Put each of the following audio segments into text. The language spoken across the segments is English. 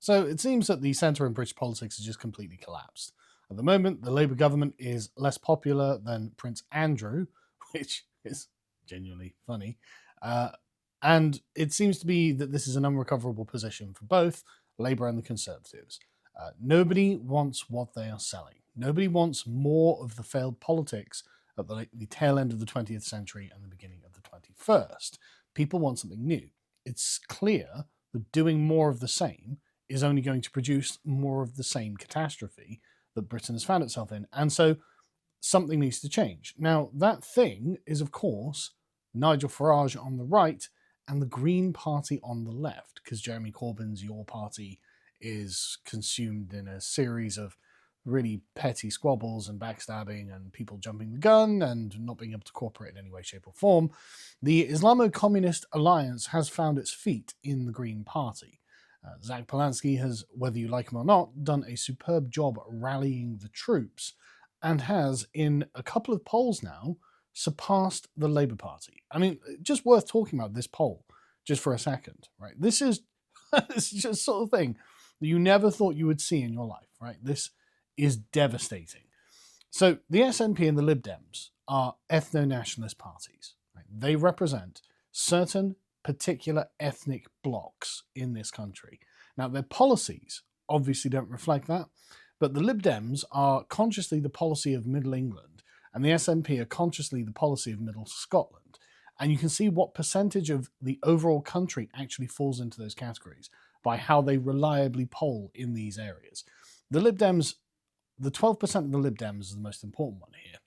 So it seems that the centre in British politics has just completely collapsed. At the moment, the Labour government is less popular than Prince Andrew, which is genuinely funny. Uh, and it seems to be that this is an unrecoverable position for both Labour and the Conservatives. Nobody wants what they are selling. Nobody wants more of the failed politics at the tail end of the 20th century and the beginning of the 21st. People want something new. It's clear that doing more of the same is only going to produce more of the same catastrophe that Britain has found itself in. And so something needs to change. Now, that thing is, of course, Nigel Farage on the right and the Green Party on the left, because Jeremy Corbyn's Your Party is consumed in a series of really petty squabbles and backstabbing and people jumping the gun and not being able to cooperate in any way, shape, or form. The Islamo-Communist Alliance has found its feet in the Green Party. Zach Polanski has, whether you like him or not, done a superb job rallying the troops and has, in a couple of polls now, surpassed the Labour Party. I mean, just worth talking about this poll just for a second, right? This is just sort of thing that you never thought you would see in your life, right? This is devastating. So the SNP and the Lib Dems are ethno-nationalist parties. Right? They represent certain particular ethnic blocs in this country. Now, their policies obviously don't reflect that, but the Lib Dems are consciously the policy of Middle England, and the SNP are consciously the policy of Middle Scotland. And you can see what percentage of the overall country actually falls into those categories by how they reliably poll in these areas. The Lib Dems, the 12% of the Lib Dems is the most important one here.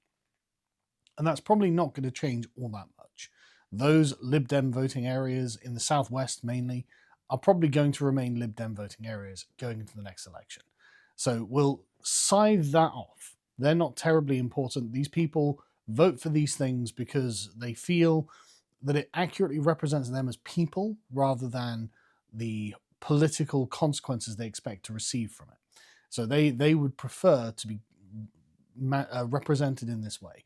And that's probably not going to change all that much. Those Lib Dem voting areas in the southwest mainly are probably going to remain Lib Dem voting areas going into the next election. So we'll scythe that off. They're not terribly important. These people vote for these things because they feel that it accurately represents them as people rather than the political consequences they expect to receive from it. So they would prefer to be represented in this way.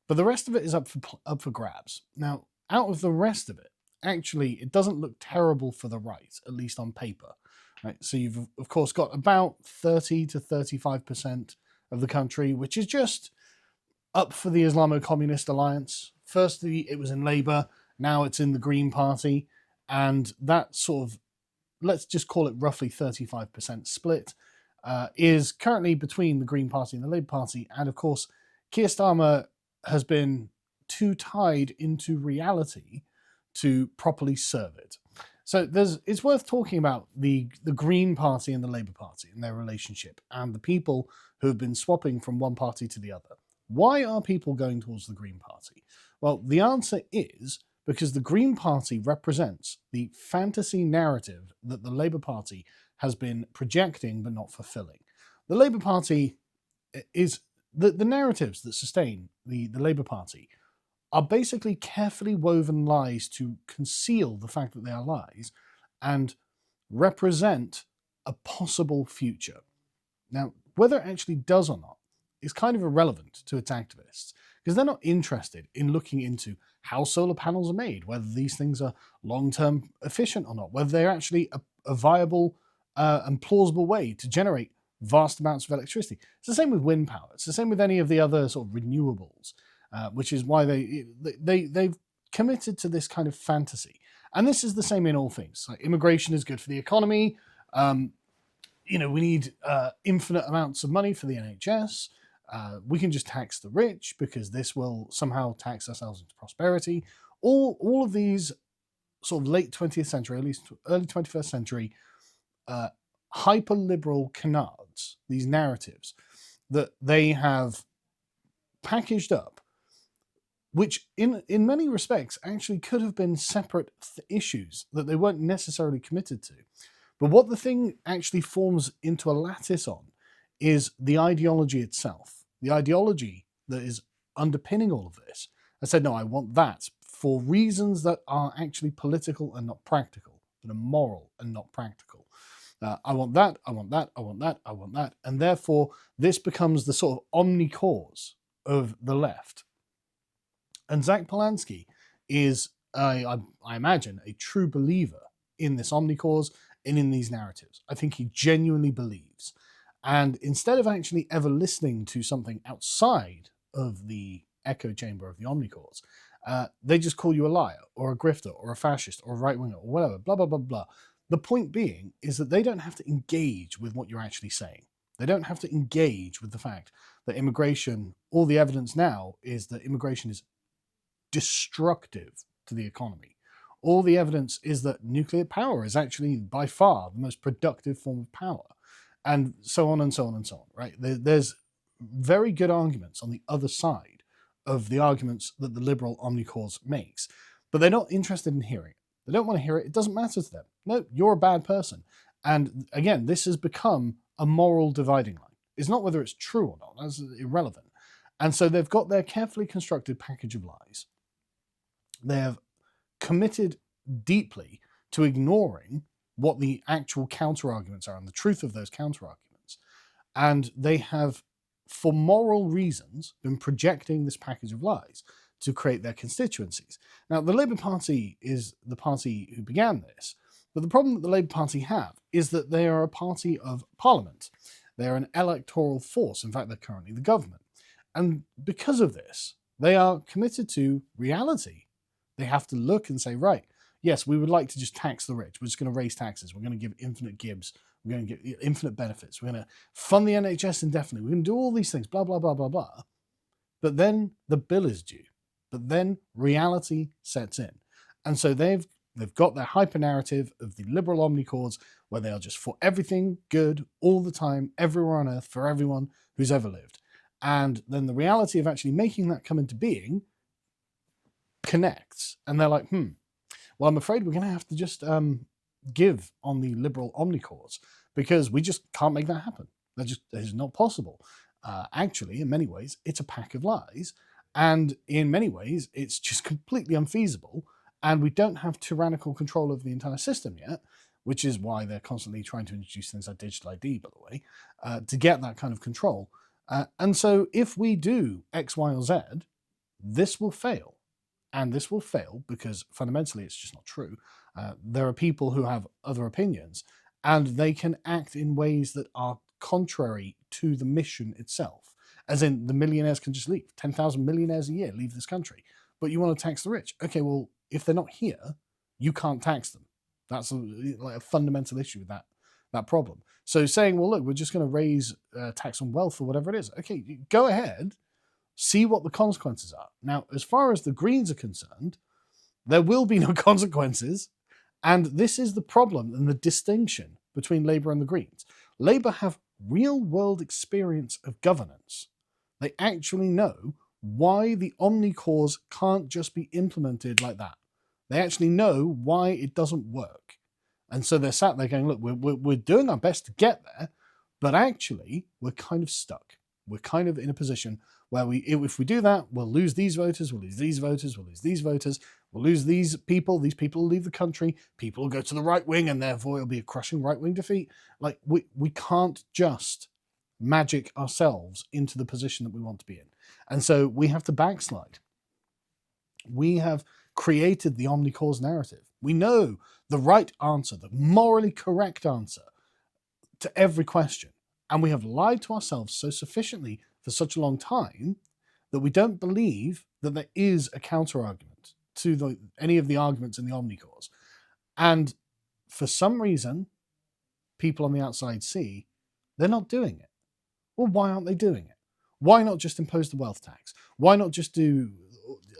But the rest of it is up for grabs. Now, out of the rest of it, actually, it doesn't look terrible for the right, at least on paper. Right? So you've, of course, got about 30 to 35% of the country, which is just up for the Islamo-Communist Alliance. Firstly, it was in Labour. Now it's in the Green Party. And that sort of, let's just call it roughly 35% split, is currently between the Green Party and the Labour Party. And, of course, Keir Starmer has been too tied into reality to properly serve it. So it's worth talking about the Green Party and the Labour Party and their relationship and the people who have been swapping from one party to the other. Why are people going towards the Green Party? Well, the answer is because the Green Party represents the fantasy narrative that the Labour Party has been projecting but not fulfilling. The Labour Party is the narratives that sustain the Labour Party are basically carefully woven lies to conceal the fact that they are lies and represent a possible future. Now, whether it actually does or not is kind of irrelevant to its activists because they're not interested in looking into how solar panels are made, whether these things are long-term efficient or not, whether they're actually a viable and plausible way to generate vast amounts of electricity. It's the same with wind power. It's the same with any of the other sort of renewables. Which is why they've committed to this kind of fantasy. And this is the same in all things. Like immigration is good for the economy. We need infinite amounts of money for the NHS. We can just tax the rich because this will somehow tax ourselves into prosperity. All of these sort of late 20th century, at least early 21st century, hyper-liberal canards, these narratives that they have packaged up, which in many respects actually could have been separate issues that they weren't necessarily committed to. But what the thing actually forms into a lattice on is the ideology itself. The ideology that is underpinning all of this. I said, no, I want that for reasons that are actually political and not practical, that are moral and not practical. I want that, I want that, I want that, I want that. And therefore, this becomes the sort of omni-cause of the left. And Zach Polanski is, I imagine, a true believer in this omni-cause, in these narratives. I think he genuinely believes. And instead of actually ever listening to something outside of the echo chamber of the omnicords, they just call you a liar or a grifter or a fascist or a right-winger or whatever, blah, blah, blah, blah. The point being is that they don't have to engage with what you're actually saying. They don't have to engage with the fact that immigration, all the evidence now is that immigration is destructive to the economy. All the evidence is that nuclear power is actually by far the most productive form of power, and so on and so on and so on, right? There's very good arguments on the other side of the arguments that the liberal omnicords makes, but they're not interested in hearing it. They don't want to hear it. It doesn't matter to them. No, you're a bad person. And again, this has become a moral dividing line. It's not whether it's true or not. That's irrelevant. And so they've got their carefully constructed package of lies. They have committed deeply to ignoring what the actual counter-arguments are and the truth of those counter-arguments. And they have, for moral reasons, been projecting this package of lies to create their constituencies. Now, the Labour Party is the party who began this, but the problem that the Labour Party have is that they are a party of parliament. They're an electoral force. In fact, they're currently the government. And because of this, they are committed to reality. They have to look and say, right, yes, we would like to just tax the rich. We're just going to raise taxes. We're going to give infinite gibs. We're going to give infinite benefits. We're going to fund the NHS indefinitely. We're going to do all these things, blah, blah, blah, blah, blah. But then the bill is due. But then reality sets in. And so they've got their hyper narrative of the liberal omnicords where they are just for everything good all the time, everywhere on earth, for everyone who's ever lived. And then the reality of actually making that come into being connects. And they're like, well, I'm afraid we're going to have to just give on the liberal omnicords because we just can't make that happen. That is not possible. Actually, in many ways, it's a pack of lies. And in many ways, it's just completely unfeasible. And we don't have tyrannical control of the entire system yet, which is why they're constantly trying to introduce things like digital ID, by the way, to get that kind of control. And so if we do X, Y, or Z, this will fail. And this will fail because fundamentally it's just not true. There are people who have other opinions and they can act in ways that are contrary to the mission itself. As in, the millionaires can just leave. 10,000 millionaires a year leave this country. But you want to tax the rich. Okay, well, if they're not here, you can't tax them. That's a fundamental issue with that problem. So saying, well, look, we're just going to raise tax on wealth or whatever it is. Okay, go ahead. See what the consequences are. Now, as far as the Greens are concerned, there will be no consequences. And this is the problem and the distinction between Labour and the Greens. Labour have real-world experience of governance. They actually know why the omnicords can't just be implemented like that. They actually know why it doesn't work. And so they're sat there going, look, we're doing our best to get there, but actually we're kind of stuck. We're kind of in a position where if we do that, we'll lose these voters, we'll lose these voters, we'll lose these voters, we'll lose these people will leave the country, people will go to the right wing, and therefore it'll be a crushing right wing defeat. Like, we can't just magic ourselves into the position that we want to be in. And so we have to backslide. We have created the omnicords narrative. We know the right answer, the morally correct answer to every question. And we have lied to ourselves so sufficiently for such a long time that we don't believe that there is a counter-argument to any of the arguments in the omnicords. And for some reason, people on the outside see they're not doing it. Well, why aren't they doing it? Why not just impose the wealth tax? Why not just do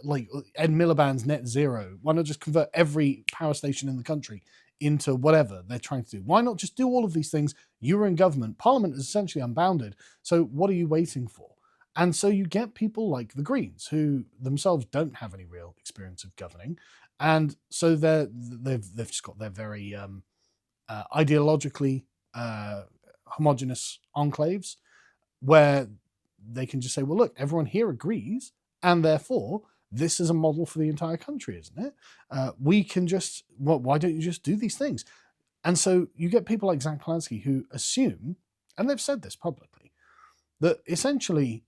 like Ed Miliband's net zero? Why not just convert every power station in the country into whatever they're trying to do? Why not just do all of these things? You're in government. Parliament is essentially unbounded. So what are you waiting for? And so you get people like the Greens, who themselves don't have any real experience of governing. And so they've just got their very ideologically homogenous enclaves where they can just say, well, look, everyone here agrees, and therefore this is a model for the entire country, isn't it? We can just, why don't you just do these things? And so you get people like Zach Polanski who assume, and they've said this publicly, that essentially,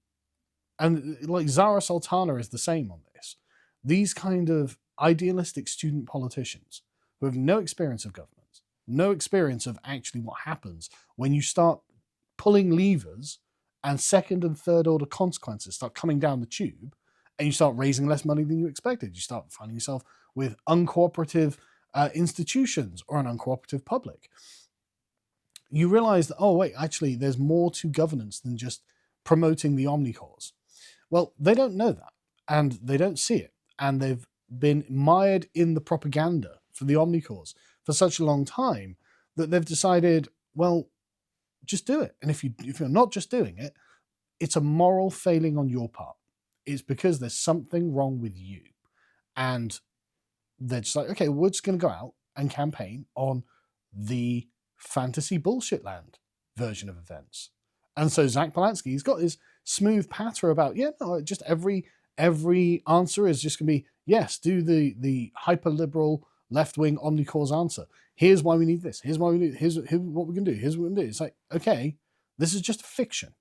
and like Zara Sultana is the same on this, these kind of idealistic student politicians who have no experience of government, no experience of actually what happens when you start pulling levers and second and third order consequences start coming down the tube, and you start raising less money than you expected. You start finding yourself with uncooperative institutions or an uncooperative public. You realize that, oh, wait, actually, there's more to governance than just promoting the omnicause. Well, they don't know that, and they don't see it, and they've been mired in the propaganda for the omnicause for such a long time that they've decided, well, just do it. And if you're not just doing it, it's a moral failing on your part. It's because there's something wrong with you. And they're just like, okay, we're just going to go out and campaign on the fantasy bullshit land version of events. And so Zach Polanski, he's got his smooth patter about, yeah, no, just every answer is just going to be, yes, do the hyper-liberal left-wing omnicause answer. Here's why we need this. Here's why we need, here's what we can do. Here's what we can do. It's like, okay, this is just a fiction.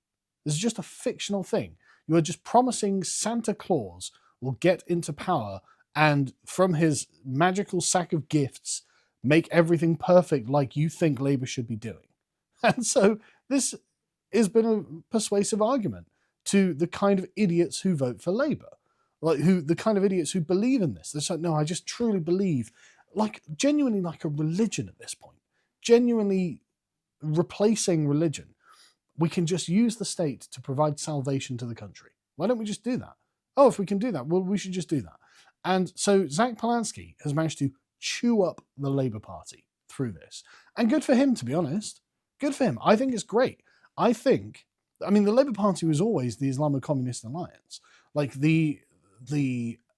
This is just a fictional thing. You are just promising Santa Claus will get into power and from his magical sack of gifts, make everything perfect like you think Labour should be doing. And so this has been a persuasive argument to the kind of idiots who vote for Labour. Like the kind of idiots who believe in this. They're like, no, I just truly believe, like genuinely like a religion at this point. Genuinely replacing religion. We can just use the state to provide salvation to the country. Why don't we just do that? Oh, if we can do that, well, we should just do that. And so Zach Polanski has managed to chew up the Labour Party through this. And good for him, to be honest. Good for him. I think it's great. I mean, the Labour Party was always the Islamo-Communist Alliance. Like the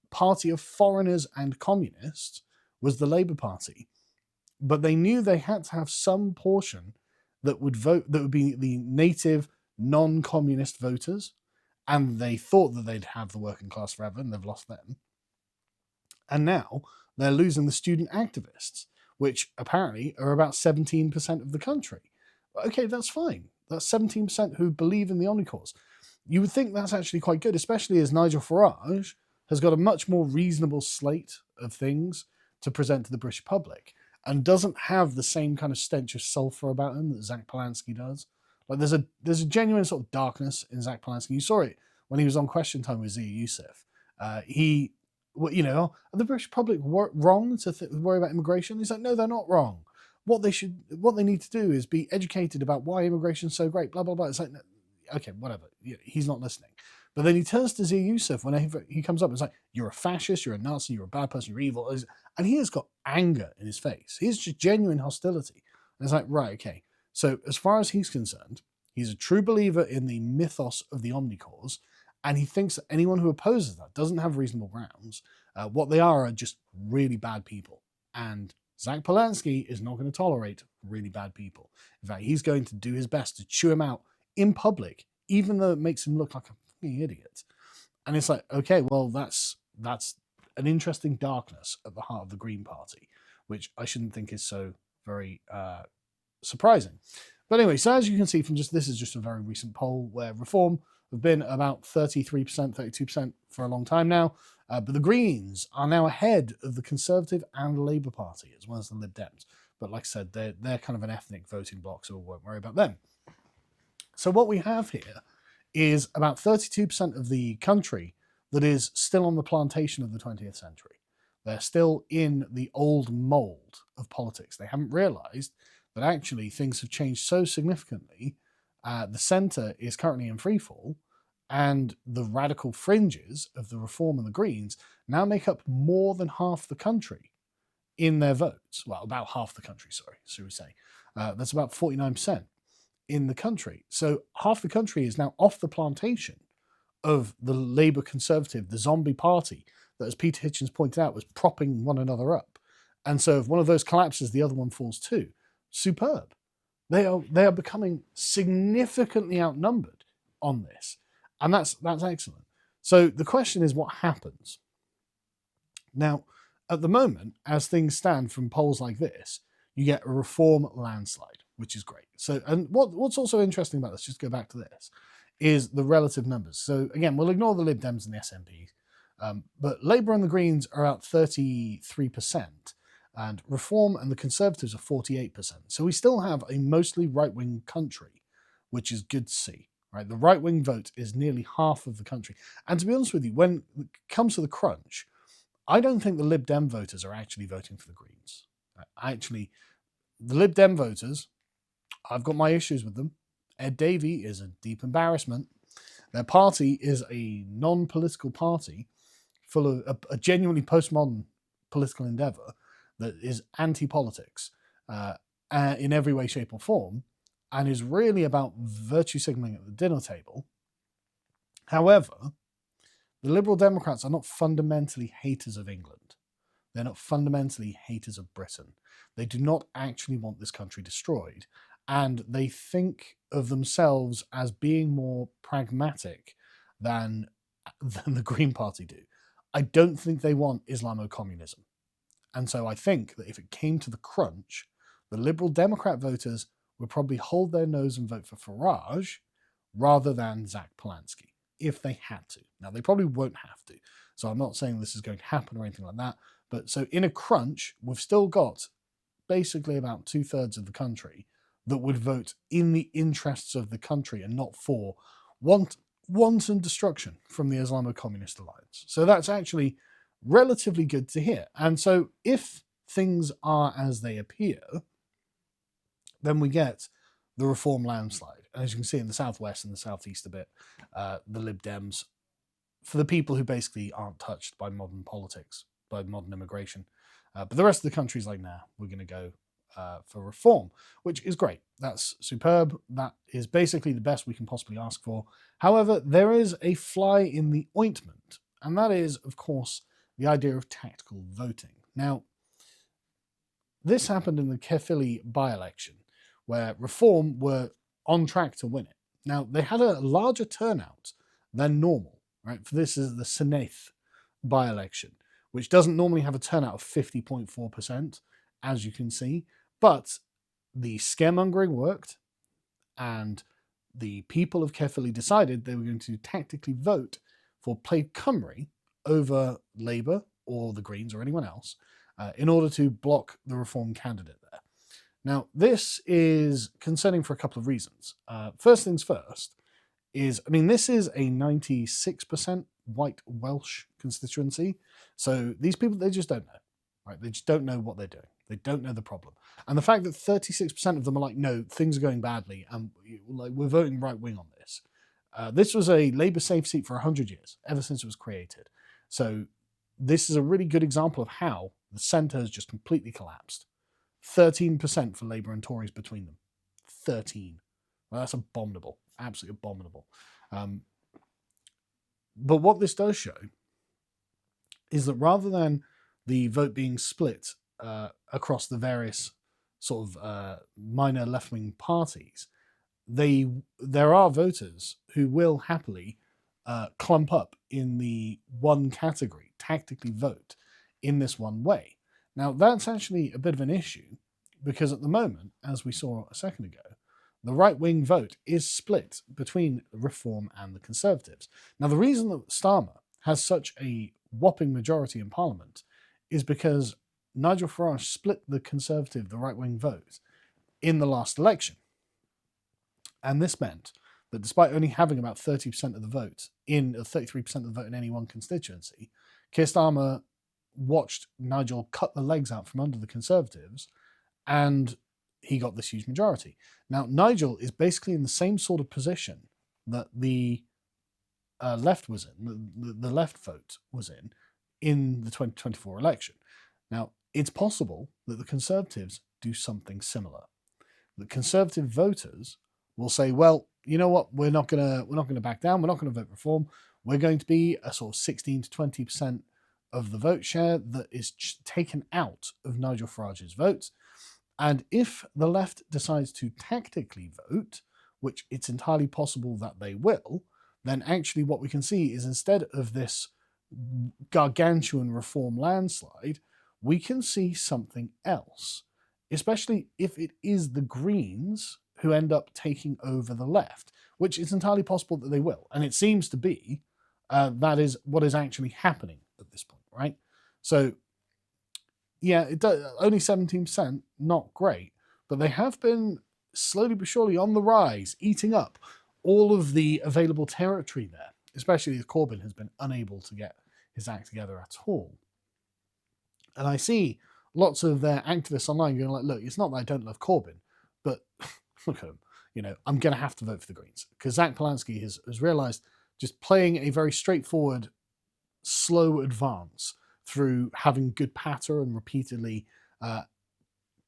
party of foreigners and communists was the Labour Party. But they knew they had to have some portion that would vote, that would be the native non-communist voters. And they thought that they'd have the working class forever, and they've lost them. And now they're losing the student activists, which apparently are about 17% of the country. Okay, that's fine. That's 17% who believe in the omnicause. You would think that's actually quite good, especially as Nigel Farage has got a much more reasonable slate of things to present to the British public and doesn't have the same kind of stench of sulphur about him that Zach Polanski does. Like there's a genuine sort of darkness in Zach Polanski. You saw it when he was on Question Time with Zia Youssef. Are the British public wrong to worry about immigration? He's like, no, they're not wrong. What they need to do is be educated about why immigration is so great, blah, blah, blah. It's like, no, okay, whatever. He's not listening. But then he turns to Zia Youssef when he comes up and is like, you're a fascist, you're a Nazi, you're a bad person, you're evil. And he has got anger in his face. He has just genuine hostility. And it's like, right, okay. So as far as he's concerned, he's a true believer in the mythos of the omnicause, and he thinks that anyone who opposes that doesn't have reasonable grounds. What they are just really bad people. And Zach Polanski is not going to tolerate really bad people. In fact, he's going to do his best to chew him out in public, even though it makes him look like a fucking idiot. And it's like, okay, well, that's an interesting darkness at the heart of the Green Party, which I shouldn't think is so very surprising. But anyway, so as you can see from this is just a very recent poll where Reform have been about 33%, 32% for a long time now. But the Greens are now ahead of the Conservative and Labour Party, as well as the Lib Dems. But like I said, they're kind of an ethnic voting bloc, so we won't worry about them. So what we have here is about 32% of the country that is still on the plantation of the 20th century. They're still in the old mould of politics. They haven't realised that actually things have changed so significantly. The centre is currently in freefall, and the radical fringes of the Reform and the Greens now make up more than half the country in their votes. Well, about half the country, sorry, should we say. That's about 49% in the country. So half the country is now off the plantation of the Labour Conservative, the zombie party that, as Peter Hitchens pointed out, was propping one another up. And so if one of those collapses, the other one falls too. Superb. They are becoming significantly outnumbered on this. And that's excellent. So the question is, what happens? Now, at the moment, as things stand from polls like this, you get a Reform landslide, which is great. So, and what's also interesting about this, just go back to this, is the relative numbers. So again, we'll ignore the Lib Dems and the SNP, but Labour and the Greens are at 33%, And Reform and the Conservatives are 48%. So we still have a mostly right-wing country, which is good to see. Right? The right-wing vote is nearly half of the country. And to be honest with you, when it comes to the crunch, I don't think the Lib Dem voters are actually voting for the Greens. Actually, the Lib Dem voters, I've got my issues with them. Ed Davey is a deep embarrassment. Their party is a non-political party full of a genuinely postmodern political endeavour that is anti-politics in every way, shape or form, and is really about virtue signalling at the dinner table. However, the Liberal Democrats are not fundamentally haters of England. They're not fundamentally haters of Britain. They do not actually want this country destroyed. And they think of themselves as being more pragmatic than the Green Party do. I don't think they want Islamo-communism. And so I think that if it came to the crunch, the Liberal Democrat voters would probably hold their nose and vote for Farage rather than Zach Polanski, if they had to. Now, they probably won't have to. So I'm not saying this is going to happen or anything like that. But so in a crunch, we've still got basically about 2/3 of the country that would vote in the interests of the country and not for wanton destruction from the Islamo-Communist Alliance. So that's actually relatively good to hear. And so if things are as they appear, then we get the Reform landslide. And as you can see in the southwest and the southeast a bit, the Lib Dems, for the people who basically aren't touched by modern politics, by modern immigration. But the rest of the country is like, nah, we're going to go for Reform, which is great. That's superb. That is basically the best we can possibly ask for. However, there is a fly in the ointment, and that is, of course, the idea of tactical voting. Now, this happened in the Caerphilly by-election, where Reform were on track to win it. Now, they had a larger turnout than normal, right? For this is the Senath by-election, which doesn't normally have a turnout of 50.4%, as you can see, but the scaremongering worked, and the people of Caerphilly decided they were going to tactically vote for Plaid Cymru over Labour or the Greens or anyone else in order to block the Reform candidate there. Now, this is concerning for a couple of reasons. First things first is, this is a 96% white Welsh constituency. So these people, they just don't know, right? They just don't know what they're doing. They don't know the problem. And the fact that 36% of them are like, no, things are going badly, and we're voting right wing on this. This was a Labour safe seat for 100 years, ever since it was created. So this is a really good example of how the centre has just completely collapsed. 13% for Labour and Tories between them. 13. Well, that's abominable. Absolutely abominable. But what this does show is that rather than the vote being split across the various sort of minor left-wing parties, there are voters who will happily clump up in the one category, tactically vote in this one way. Now, that's actually a bit of an issue because at the moment, as we saw a second ago, the right-wing vote is split between Reform and the Conservatives. Now, the reason that Starmer has such a whopping majority in Parliament is because Nigel Farage split the Conservative, the right-wing vote in the last election. And this meant that despite only having about 30% of the vote 33% of the vote in any one constituency, Keir Starmer watched Nigel cut the legs out from under the Conservatives, and he got this huge majority. Now, Nigel is basically in the same sort of position that the left was in, the left vote was in the 2024 election. Now, it's possible that the Conservatives do something similar. The Conservative voters will say, well, you know what, we're not gonna back down, we're not going to vote Reform, we're going to be a sort of 16 to 20% of the vote share that is taken out of Nigel Farage's vote. And if the left decides to tactically vote, which it's entirely possible that they will, then actually what we can see is instead of this gargantuan Reform landslide, we can see something else, especially if it is the Greens who end up taking over the left, which is entirely possible that they will. And it seems to be that is what is actually happening at this point, right? So yeah, it does, only 17%, not great, but they have been slowly but surely on the rise, eating up all of the available territory there, especially as Corbyn has been unable to get his act together at all. And I see lots of their activists online going like, look, it's not that I don't love Corbyn, but look at him. I'm going to have to vote for the Greens because Zach Polanski has realized just playing a very straightforward, slow advance through having good patter and repeatedly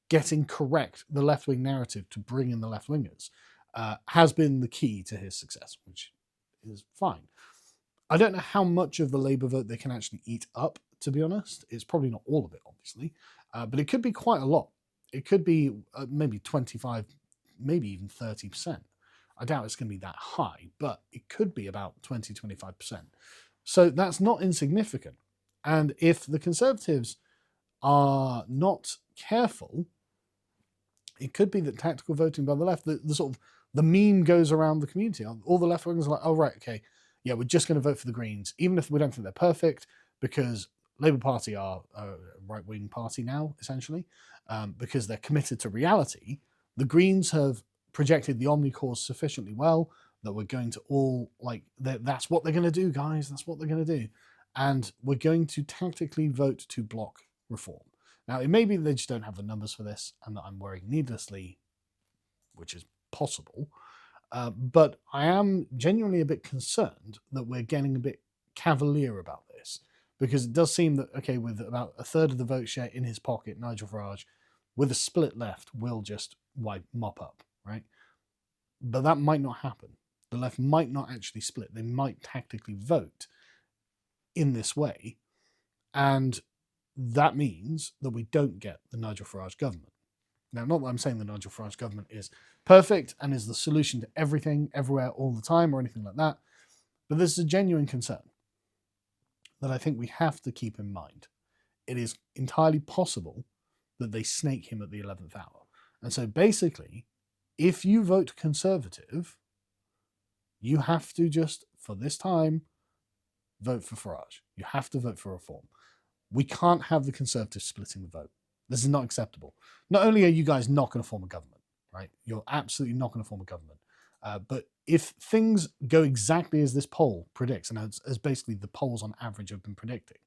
getting correct the left-wing narrative to bring in the left-wingers has been the key to his success, which is fine. I don't know how much of the Labour vote they can actually eat up, to be honest. It's probably not all of it, obviously, but it could be quite a lot. It could be maybe 25, maybe even 30%. I doubt it's going to be that high, but it could be about 20, 25%. So that's not insignificant. And if the Conservatives are not careful, it could be that tactical voting by the left, the sort of the meme goes around the community. All the left wingers are like, oh, right, okay, yeah, we're just going to vote for the Greens, even if we don't think they're perfect, because Labour Party are a right-wing party now, essentially, because they're committed to reality. The Greens have projected the Omni-Cause sufficiently well that we're going to all, that's what they're going to do, guys, that's what they're going to do. And we're going to tactically vote to block reform. Now, it may be they just don't have the numbers for this and that I'm worrying needlessly, which is possible. But I am genuinely a bit concerned that we're getting a bit cavalier about this, because it does seem that, okay, with about a third of the vote share in his pocket, Nigel Farage, with a split left, will just mop up, right? But that might not happen. The left might not actually split. They might tactically vote in this way. And that means that we don't get the Nigel Farage government. Now, not that I'm saying the Nigel Farage government is perfect and is the solution to everything, everywhere, all the time, or anything like that, but this is a genuine concern that I think we have to keep in mind. It is entirely possible that they snake him at the 11th hour. And so basically, if you vote Conservative, you have to just, for this time, vote for Farage. You have to vote for reform. We can't have the Conservatives splitting the vote. This is not acceptable. Not only are you guys not going to form a government, right? You're absolutely not going to form a government. But if things go exactly as this poll predicts, and as basically the polls on average have been predicting,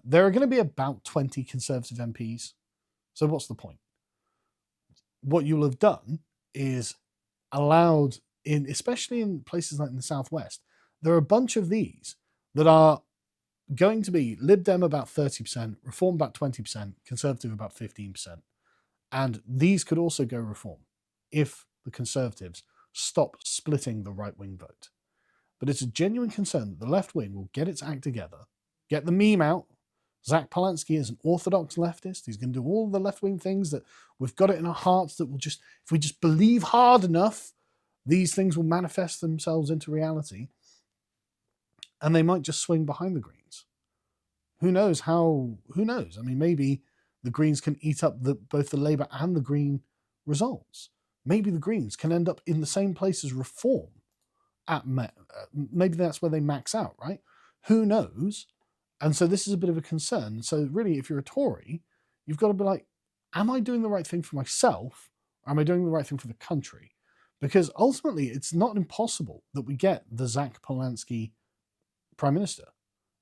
there are going to be about 20 Conservative MPs. So what's the point? What you'll have done is allowed, especially in places like in the Southwest, there are a bunch of these that are going to be Lib Dem about 30%, Reform about 20%, Conservative about 15%. And these could also go Reform if the Conservatives stop splitting the right-wing vote. But it's a genuine concern that the left wing will get its act together, get the meme out. Zach Polanski is an orthodox leftist. He's going to do all the left-wing things that we've got it in our hearts that will just, if we just believe hard enough, these things will manifest themselves into reality. And they might just swing behind the Greens. Who knows how, who knows? I mean, maybe the Greens can eat up both the Labour and the Green results. Maybe the Greens can end up in the same place as Reform. Maybe that's where they max out, right? Who knows? And so this is a bit of a concern. So really, if you're a Tory, you've got to be like, am I doing the right thing for myself? Or am I doing the right thing for the country? Because ultimately, it's not impossible that we get the Zach Polanski Prime Minister.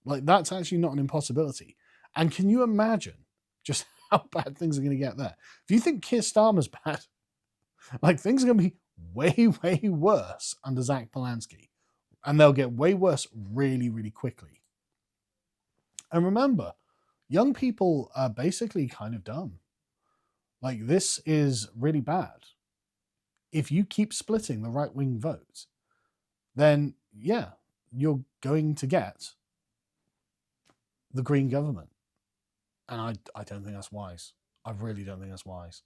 Like, that's actually not an impossibility. And can you imagine just how bad things are going to get there? If you think Keir Starmer's bad, like, things are going to be way, way worse under Zach Polanski. And they'll get way worse really, really quickly. And remember, young people are basically kind of dumb. Like, this is really bad. If you keep splitting the right-wing vote, then, yeah, you're going to get the Green government. And I don't think that's wise. I really don't think that's wise.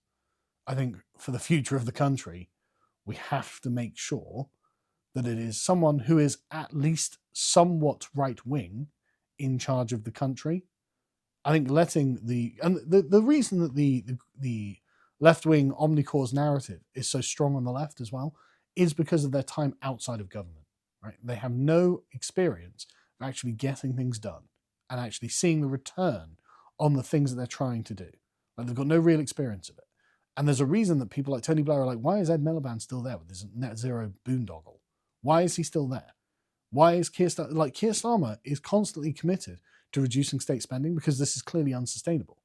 I think for the future of the country, we have to make sure that it is someone who is at least somewhat right-wing in charge of the country. I think letting the reason that the left-wing omni-cause narrative is so strong on the left as well is because of their time outside of government, right? They have no experience of actually getting things done and actually seeing the return on the things that they're trying to do. Like, they've got no real experience of it. And there's a reason that people like Tony Blair are like, why is Ed Miliband still there with his net zero boondoggle? Why is he still there? Why is Keir Starmer is constantly committed to reducing state spending because this is clearly unsustainable.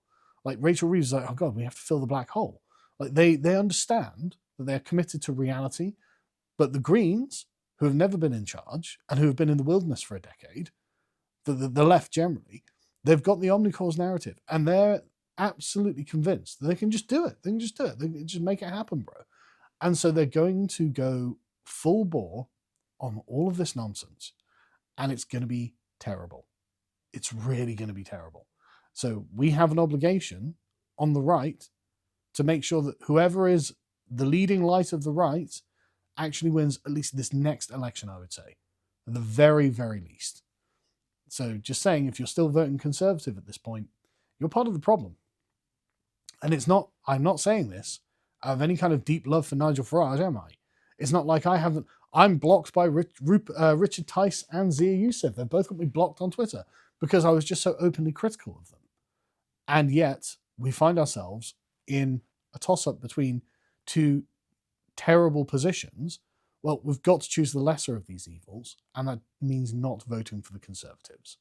Like, Rachel Reeves is like, oh God, we have to fill the black hole. Like, they understand that they're committed to reality, but the Greens, who have never been in charge and who have been in the wilderness for a decade, the left generally, they've got the omnicourse narrative, and they're absolutely convinced that they can just do it. They can just do it. They can just make it happen, bro. And so they're going to go full bore on all of this nonsense, and it's going to be terrible. It's really going to be terrible. So we have an obligation on the right to make sure that whoever is the leading light of the right actually wins at least this next election, I would say, at the very, very least. So just saying, if you're still voting Conservative at this point, you're part of the problem. And it's not, I'm not saying this out of any kind of deep love for Nigel Farage, am I? It's not like I'm blocked by Richard Tice and Zia Youssef. They've both got me blocked on Twitter because I was just so openly critical of them. And yet we find ourselves in a toss-up between two terrible positions. Well, we've got to choose the lesser of these evils, and that means not voting for the Conservatives.